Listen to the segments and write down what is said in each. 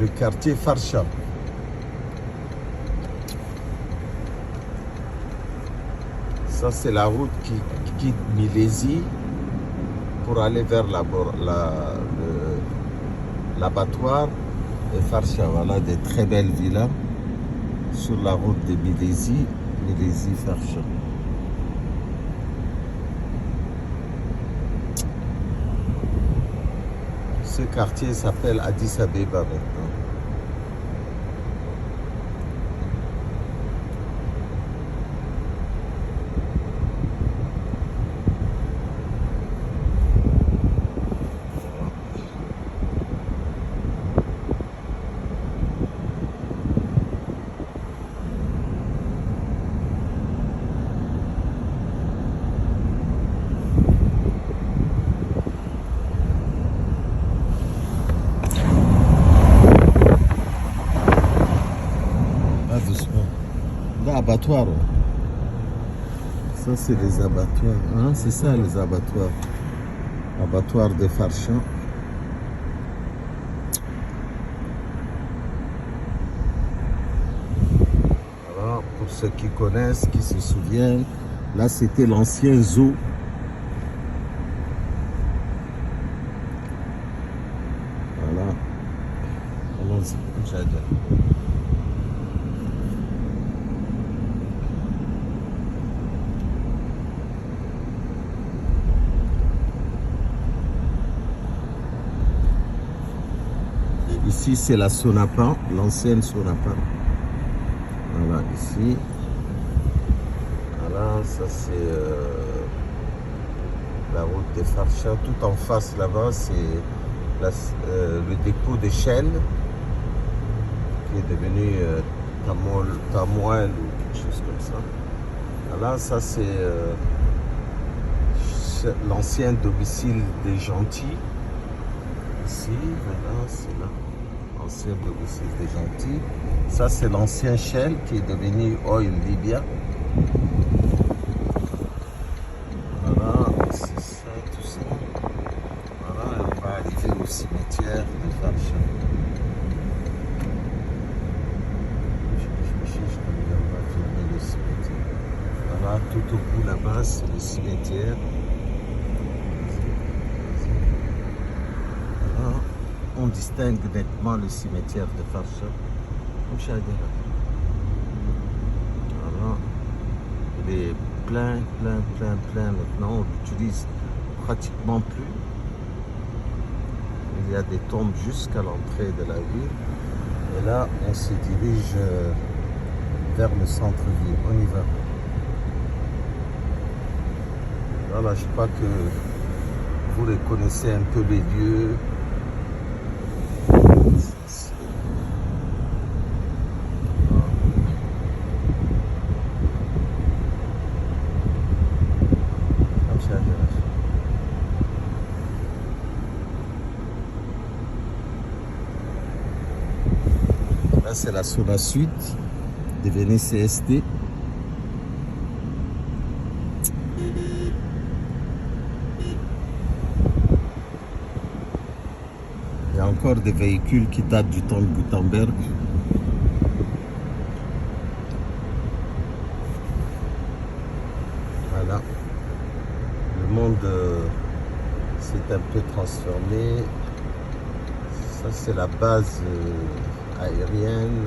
le quartier Farsha. Ça, c'est la route qui quitte Milésie pour aller vers l'abattoir de Farsha. Voilà, des très belles villas sur la route de Milésie, Farsha. Ce quartier s'appelle Addis Abeba maintenant. Abattoirs. Ça, c'est les abattoirs. Hein? C'est ça, les abattoirs. Abattoirs de Farsha. Voilà, pour ceux qui connaissent, qui se souviennent, là, c'était l'ancien zoo. Voilà. Allons-y, j'adore. Ici, c'est la Sonapa, l'ancienne Sonapa. Voilà, ici. Voilà, ça c'est la route de Farsha. Tout en face là-bas, c'est le dépôt de Shell qui est devenu Tamoil ou quelque chose comme ça. Voilà, ça c'est l'ancien domicile des gentils. Ici, voilà, c'est là. L'ancien domicile des gentils. Ça, c'est l'ancien Shell qui est devenu Oil Libya. Voilà, c'est ça, tout ça. Voilà, on va arriver au cimetière de Farsha. Le cimetière. Voilà, tout au bout là-bas, c'est le cimetière. On distingue nettement le cimetière de Farsha. Voilà. Il est plein. Maintenant, on l'utilise pratiquement plus. Il y a des tombes jusqu'à l'entrée de la ville. Et là, on se dirige vers le centre-ville. On y va. Voilà, je crois que vous reconnaissez un peu les lieux. Là, c'est la Soda Suite, devenue CST. Il y a encore des véhicules qui datent du temps de Gutenberg. Voilà. Le monde s'est un peu transformé. Ça, c'est la base aérienne.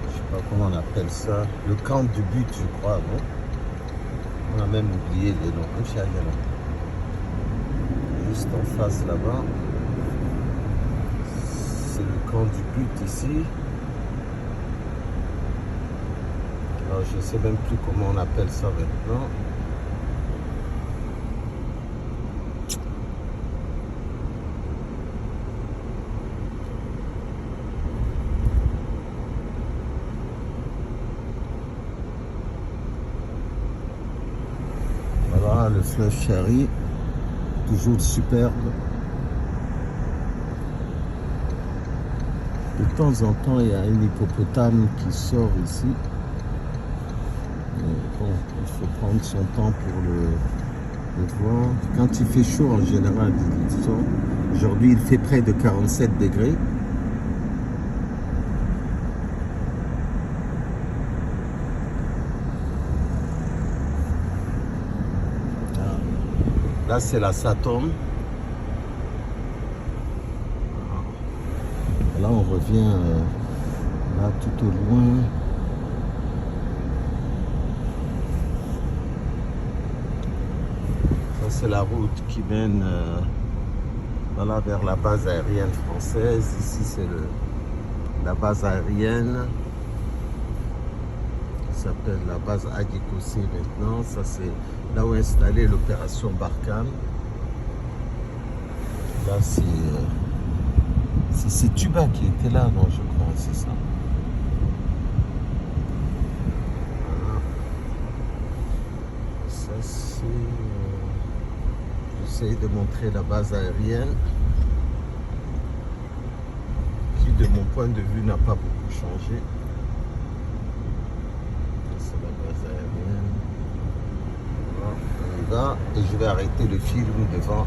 Je sais pas comment on appelle ça. Le camp du but, je crois, non? On a même oublié les noms. Juste en face là-bas. C'est le camp du but ici. Alors, je ne sais même plus comment on appelle ça maintenant. Voilà le fleuve Chéri, toujours superbe. De temps en temps, il y a un hippopotame qui sort ici. Mais bon, il faut prendre son temps pour le voir. Quand il fait chaud, en général, il sort. Aujourd'hui, il fait près de 47 degrés. Là, c'est la Satom. Là, on revient là tout au loin. Ça, c'est la route qui mène voilà, vers la base aérienne française. Ici, c'est la base aérienne. Ça s'appelle la base Agikossi maintenant. Ça, c'est là où est installée l'opération Barkhane. Là, c'est Tuba qui était là, non, je crois, c'est ça. Voilà. Ça, c'est... j'essaie de montrer la base aérienne, qui, de mon point de vue, n'a pas beaucoup changé. C'est la base aérienne. Voilà, on y va. Et je vais arrêter le film devant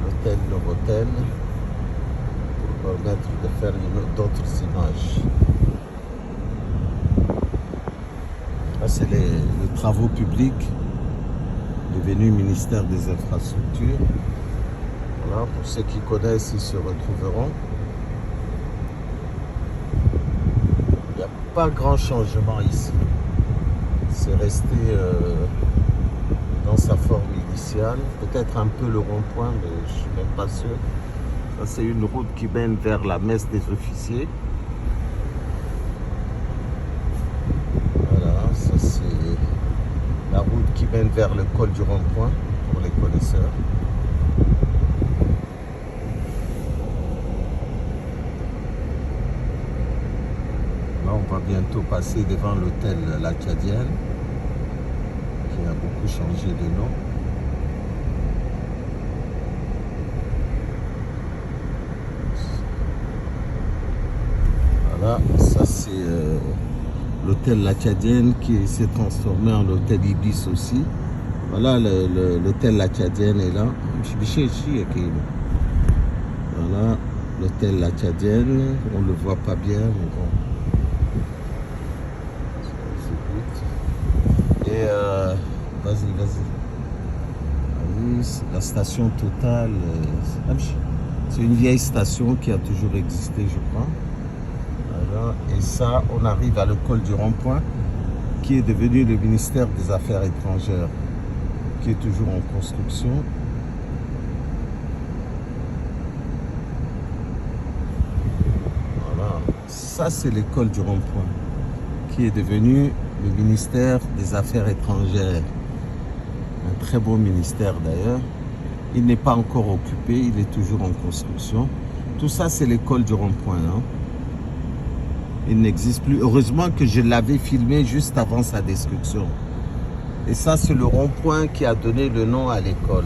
l'hôtel Novotel pour permettre de faire d'autres images. Là, c'est les travaux publics devenu ministère des Infrastructures. Voilà, pour ceux qui connaissent, ils se retrouveront. Il n'y a pas grand changement ici. C'est resté dans sa forme initiale. Peut-être un peu le rond-point, mais je ne suis même pas sûr. Ça, c'est une route qui mène vers la messe des officiers. Voilà, ça c'est la route qui mène vers le col du rond-point pour les connaisseurs. Là, on va bientôt passer devant l'hôtel L'Acadienne, qui a beaucoup changé de nom. Voilà, ça c'est l'hôtel L'Acadienne qui s'est transformé en hôtel Ibis aussi. Voilà, l'hôtel L'Acadienne est là. Voilà, l'hôtel L'Acadienne. On ne le voit pas bien, mais bon. Et vas-y. La station Total, c'est une vieille station qui a toujours existé, je crois. Voilà. Et ça, on arrive à le col du rond-point, qui est devenu le ministère des Affaires étrangères, qui est toujours en construction. Voilà. Ça, c'est l'école du rond-point, qui est devenu le ministère des Affaires étrangères. Un très beau ministère d'ailleurs. Il n'est pas encore occupé, il est toujours en construction. Tout ça, c'est l'école du rond-point. Hein. Il n'existe plus. Heureusement que je l'avais filmé juste avant sa destruction. Et ça, c'est le rond-point qui a donné le nom à l'école.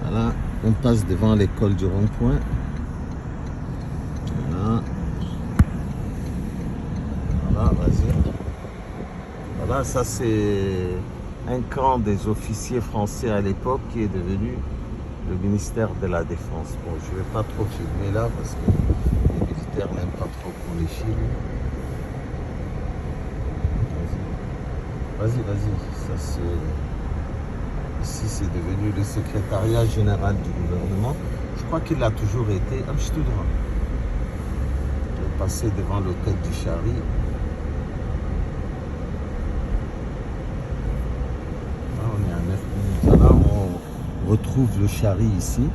Voilà, on passe devant l'école du rond-point. Voilà. Voilà, vas-y. Voilà, ça c'est un camp des officiers français à l'époque qui est devenu le ministère de la Défense. Bon, je ne vais pas trop filmer là parce que les militaires n'aiment pas trop qu'on les filme. Vas-y. Ça c'est... Ici c'est devenu le secrétariat général du gouvernement. Je crois qu'il a toujours été... Ah, je suis tout droit. Je vais passer devant l'hôtel du Chari. Là, on retrouve le Chari ici.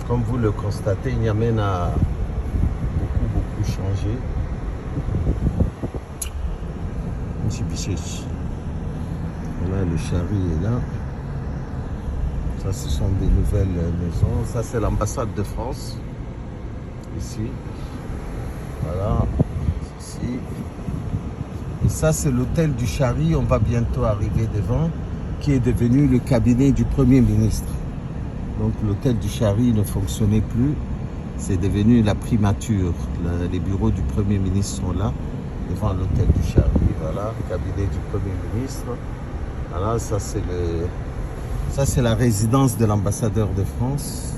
Comme vous le constatez, Niamey a beaucoup changé. Voilà, le Chari est là. Ça, ce sont des nouvelles maisons. Ça, c'est l'ambassade de France. Ici. Voilà. Ici. Et ça, c'est l'hôtel du Chari. On va bientôt arriver devant, qui est devenu le cabinet du Premier ministre. Donc, l'hôtel du Chari ne fonctionnait plus. C'est devenu la primature. Les bureaux du Premier ministre sont là, devant l'hôtel du Chari. Voilà, le cabinet du Premier ministre. Voilà, ça, c'est le... Ça, c'est la résidence de l'ambassadeur de France.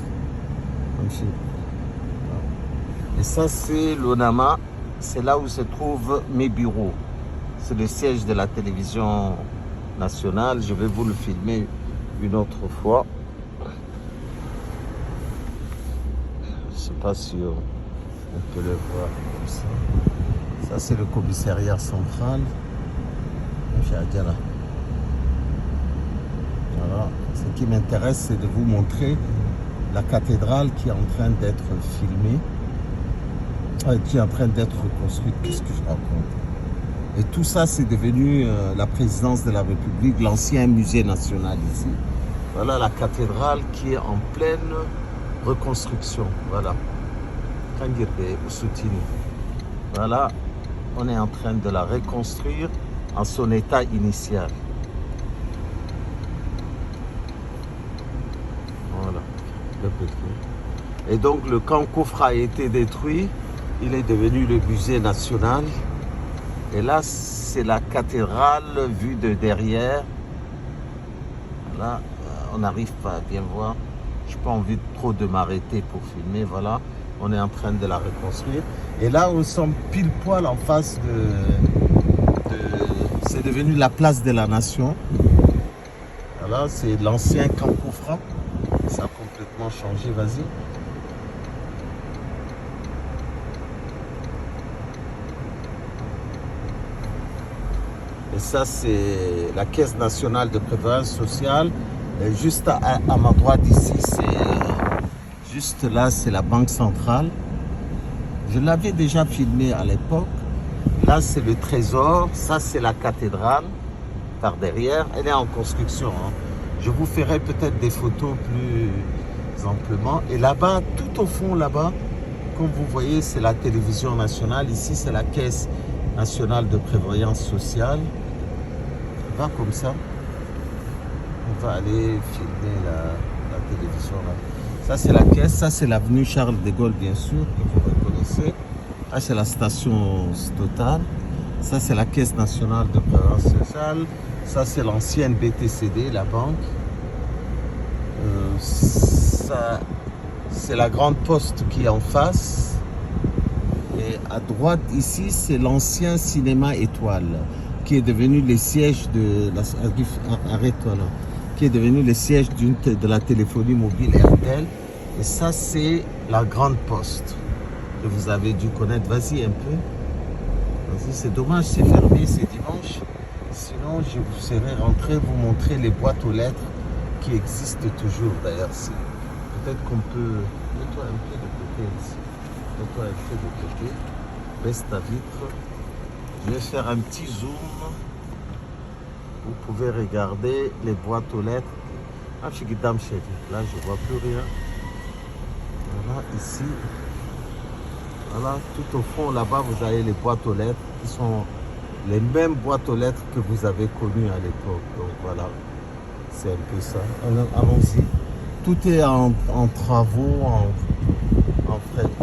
Et ça, c'est l'ONAMA. C'est là où se trouvent mes bureaux. C'est le siège de la télévision nationale. Je vais vous le filmer une autre fois. Je ne sais pas si on peut le voir comme ça. Ça, c'est le commissariat central. Voilà. Ce qui m'intéresse, c'est de vous montrer la cathédrale qui est en train d'être filmée, qui est en train d'être reconstruite. Qu'est-ce que je raconte? Et tout ça, c'est devenu la présidence de la République, l'ancien musée national ici. Voilà la cathédrale qui est en pleine reconstruction. Voilà. Voilà, on est en train de la reconstruire en son état initial. Voilà, le petit. Et donc le camp Koufra a été détruit, il est devenu le musée national. Et là, c'est la cathédrale vue de derrière. Là, on n'arrive pas à bien voir. Je n'ai pas envie trop de m'arrêter pour filmer. Voilà, on est en train de la reconstruire. Et là, nous sommes pile poil en face c'est devenu la place de la Nation. Voilà, c'est l'ancien camp Koufra. Ça a complètement changé. Vas-y. Et ça, c'est la Caisse nationale de prévoyance sociale. Et juste à ma droite ici, c'est juste là, c'est la Banque centrale. Je l'avais déjà filmé à l'époque. Là, c'est le trésor. Ça, c'est la cathédrale par derrière. Elle est en construction. Hein. Je vous ferai peut-être des photos plus amplement. Et là-bas, tout au fond, là-bas, comme vous voyez, c'est la télévision nationale. Ici, c'est la Caisse nationale de prévoyance sociale. On va comme ça. On va aller filmer la télévision. Là. Ça, c'est la caisse. Ça, c'est l'avenue Charles de Gaulle, bien sûr, que vous reconnaissez. Là, c'est la station Total. Ça, c'est la Caisse nationale de prévoyance sociale. Ça, c'est l'ancienne BTCD, la banque. Ça, c'est la grande poste qui est en face. Et à droite, ici, c'est l'ancien cinéma Étoile, qui est devenu le siège de la... Arrête-toi là. Qui est devenu le siège de la téléphonie mobile RTL. Et ça, c'est la grande poste que vous avez dû connaître. Vas-y un peu. Vas-y, c'est dommage, c'est fermé, c'est dimanche. Sinon, je vous serais rentré vous montrer les boîtes aux lettres qui existent toujours d'ailleurs. Peut-être qu'on peut... Mets-toi un peu de côté ici. Mets-toi un peu de côté. Baisse ta vitre. Je vais faire un petit zoom. Vous pouvez regarder les boîtes aux lettres. Là, je ne vois plus rien. Voilà, ici. Voilà, tout au fond, là-bas, vous avez les boîtes aux lettres qui sont les mêmes boîtes aux lettres que vous avez connues à l'époque. Donc voilà, c'est un peu ça. Allons-y. Tout est en travaux, en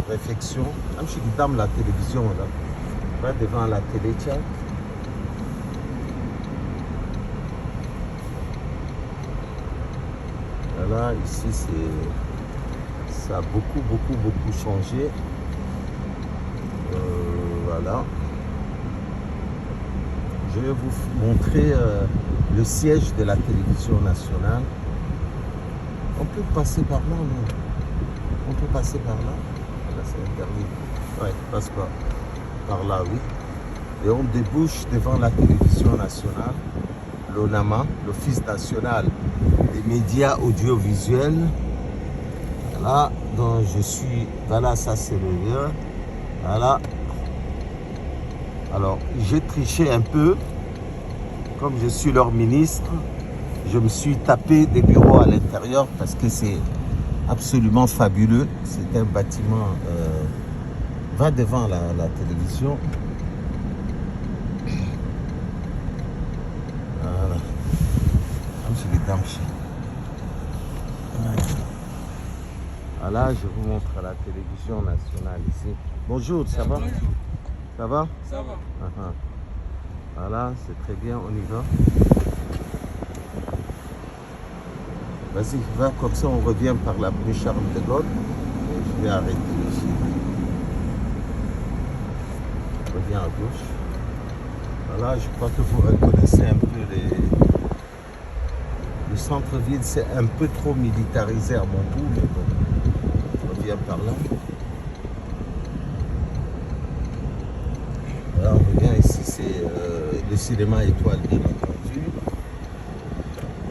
réflexion. Je suis dans la télévision, là. Va devant la télé, tiens. Voilà, ici, ça a beaucoup changé. Voilà. Je vais vous montrer le siège de la télévision nationale. On peut passer par là, non? On peut passer par là? Là, c'est interdit. Ouais, passe pas. Par là, oui. Et on débouche devant la télévision nationale, l'ONAMA, l'Office national des médias audiovisuels. Voilà, donc je suis... Voilà, ça c'est le lien. Voilà. Alors, j'ai triché un peu. Comme je suis leur ministre, je me suis tapé des bureaux à l'intérieur parce que c'est absolument fabuleux. C'est un bâtiment... va devant la télévision. Voilà. Voilà, je vous montre la télévision nationale ici. Bonjour, ça va? Ça va? Ça va. Voilà, c'est très bien, on y va. Vas-y, va, comme ça on revient par l'avenue Charles de Gaulle. Et je vais arrêter ici. revient à gauche. Voilà, je crois que vous reconnaissez un peu le centre-ville, c'est un peu trop militarisé à mon goût, mais bon, on revient par là. Là, on revient ici, c'est le cinéma Étoile, bien entendu.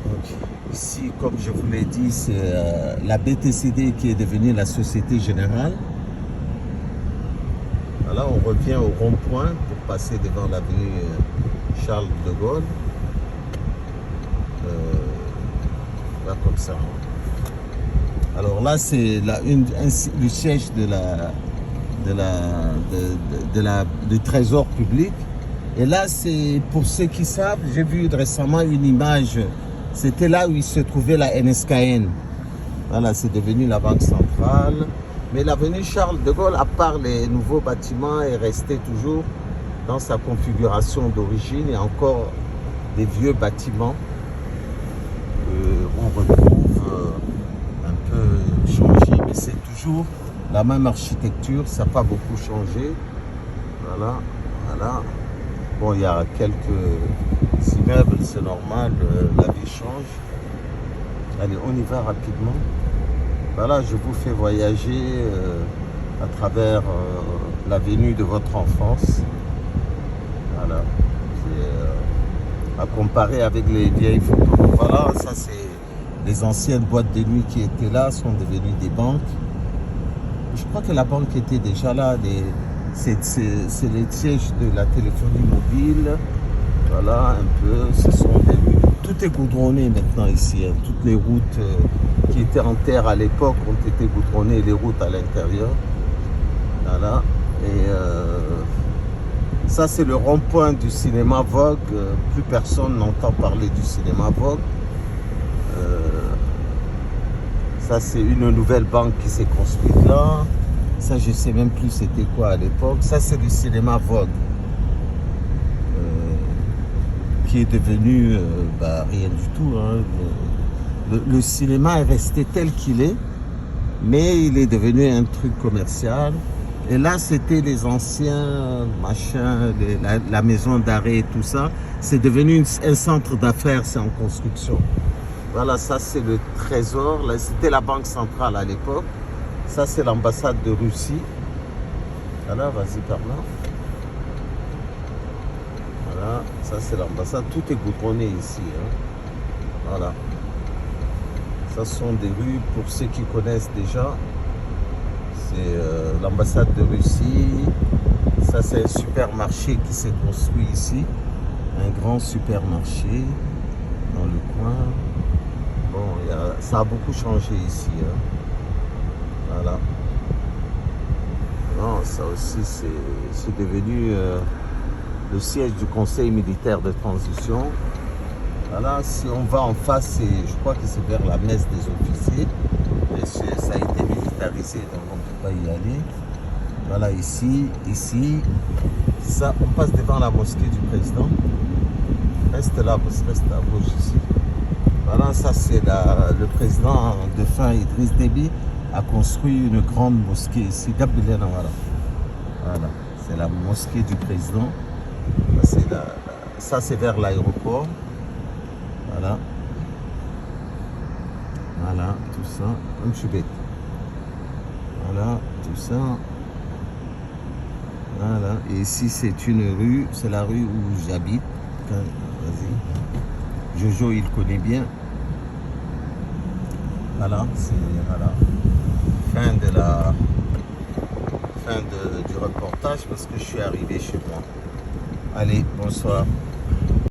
Donc, ici, comme je vous l'ai dit, c'est la BTCD qui est devenue la Société Générale. Voilà, on revient au rond-point pour passer devant l'avenue Charles de Gaulle. Là, comme ça. Alors là, c'est le siège du Trésor public. Et là, c'est pour ceux qui savent, j'ai vu récemment une image. C'était là où il se trouvait la NSKN. Voilà, c'est devenu la Banque centrale. Mais l'avenue Charles de Gaulle, à part les nouveaux bâtiments, est restée toujours dans sa configuration d'origine. Il y a encore des vieux bâtiments qu'on retrouve un peu changés, mais c'est toujours la même architecture, ça n'a pas beaucoup changé. Voilà, voilà. Bon, il y a quelques immeubles, c'est normal, la vie change. Allez, on y va rapidement. Voilà, je vous fais voyager à travers l'avenue de votre enfance. Voilà, à comparer avec les vieilles photos. Voilà, ça c'est les anciennes boîtes de nuit qui étaient là, sont devenues des banques. Je crois que la banque était déjà là. C'est les sièges de la téléphonie mobile. Voilà, un peu. Ce sont des rues. Tout est goudronné maintenant ici. Hein. Toutes les routes qui étaient en terre à l'époque ont été goudronnées, les routes à l'intérieur. Voilà. Et ça, c'est le rond-point du cinéma Vogue. Plus personne n'entend parler du cinéma Vogue. Ça, c'est une nouvelle banque qui s'est construite là. Ça, je ne sais même plus c'était quoi à l'époque. Ça, c'est le cinéma Vogue. Qui est devenu rien du tout. Hein. Le cinéma est resté tel qu'il est, mais il est devenu un truc commercial. Et là, c'était les anciens machins, la maison d'arrêt et tout ça. C'est devenu un centre d'affaires, c'est en construction. Voilà, ça c'est le Trésor. C'était la Banque centrale à l'époque. Ça, c'est l'ambassade de Russie. Voilà, vas-y par là. Voilà, ça c'est l'ambassade. Tout est goudronné ici. Hein. Voilà. Ça sont des rues, pour ceux qui connaissent déjà. C'est l'ambassade de Russie. Ça, c'est un supermarché qui s'est construit ici. Un grand supermarché dans le coin. Bon, ça a beaucoup changé ici. Hein. Voilà. Non, ça aussi, c'est devenu le siège du Conseil militaire de transition. Voilà, si on va en face, je crois que c'est vers la messe des officiers. Mais ça a été militarisé, donc on ne peut pas y aller. Voilà, ici. Ça, on passe devant la mosquée du président. Reste là, reste à gauche ici. Voilà, ça c'est le président de fin Idriss Déby a construit une grande mosquée ici. Voilà, c'est la mosquée du président. Ça c'est vers l'aéroport. Voilà. Voilà, tout ça. Comme je suis bête. Voilà, tout ça. Voilà. Et ici c'est une rue, c'est la rue où j'habite. Vas-y. Jojo, il connaît bien. Voilà, c'est voilà. Fin du reportage parce que je suis arrivé chez moi. Allez, bonsoir.